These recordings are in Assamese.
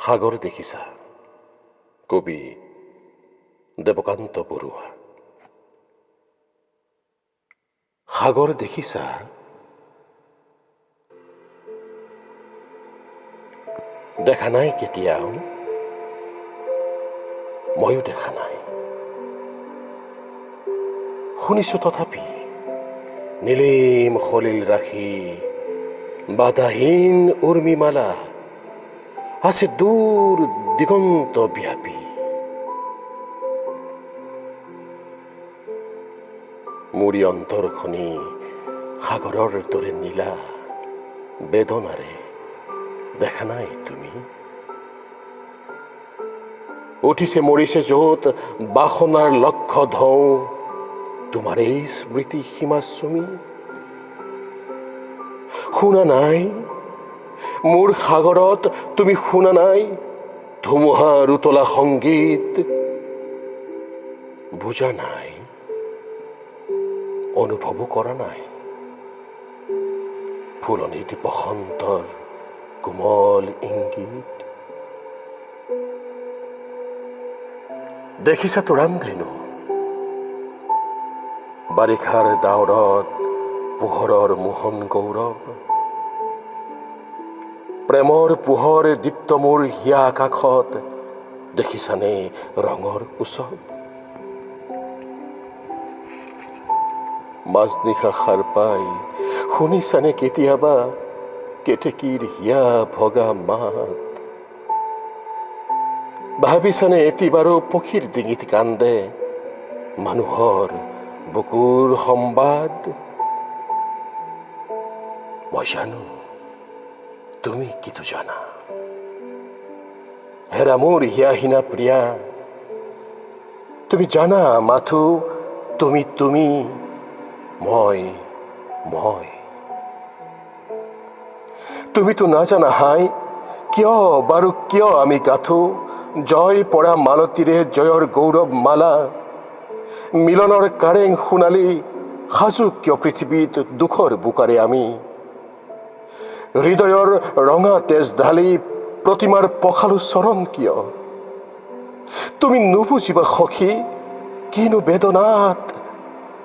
সাগৰ দেখিছা। কবি দেবকান্ত বৰুৱা। সাগর দেখিছা, দেখা নাই কেতিয়াও, ময়ো দেখা নাই। শুনিছো তথাপি নীলিম সলিল ৰাখি বাধাহীন উৰ্মিমালা আছে দূৰ দিগন্ত ব্যাপী। মুৰি অন্তৰখনি সাগৰৰ দৰে নীলা বেদনাৰে দেখা নাই তুমি? উঠিছে মৰিছে য'ত বাসনাৰ লক্ষ্য ঢৌ, তোমাৰ এই স্মৃতি সীমা চুমি। শুনা নাই মোৰ সাগৰত, তুমি শুনা নাই ধুমুহাৰ উতলা সংগীত? বুজা নাই, অনুভৱো কৰা নাই ফুলনিত বসন্তৰ কোমল ইংগিত? দেখিছা তো ৰামধেনু বাৰিষাৰ ডাৱৰত পোহৰৰ মোহন গৌৰৱ? প্ৰেমৰ পোহৰ দীপ্ত মোৰ হিয়া আকাশত দেখিছানে ৰঙৰ উৎসৱ? মাজনিশা সাৰ পাই শুনিছানে কেতিয়াবা কেতেকীৰ হিয়া ভগা মাত? ভাবিছানে এটিবাৰো পক্ষীৰ ডিঙিত কান্দে মানুহৰ বুকুৰ সম্বাদ? মই জানো তুমি কিটো জানা, হেৰা মোৰ হিয়াহীনা প্ৰিয়া। তুমি জানা মাথো তুমি তুমি, মই মই। তুমিতো নাজানা হাই কিয় বাৰু কিয় আমি গাথো জয় পৰা মালতীৰে জয়ৰ গৌৰৱ মালা? মিলনৰ কাৰেং সোণালী সাজু কিয় পৃথিৱীত দুখৰ বোকাৰে আমি? হৃদয়ৰ ৰঙা তেজ ঢালি প্ৰতিমাৰ পখালো চৰণ কিয়? তুমি নুবুজিবা সখী কিনো বেদনাত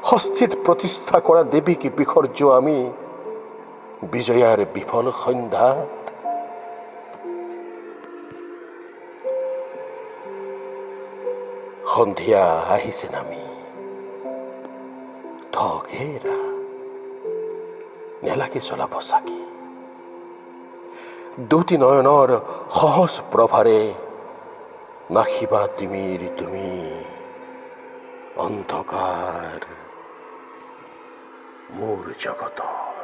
হস্তিত প্ৰতিষ্ঠা কৰা দেৱীক বিসৰ্জ আমি বিজয়াৰ বিফল সন্ধ্যাত। সন্ধিয়া আহিছে নামি থগেৰা নেলাগে জ্বলাব চাকি, দুটি নয়নৰ সহজ প্ৰভাৰে নাখিবা তিমিৰ তুমি অন্ধকাৰ মোৰ জগতৰ।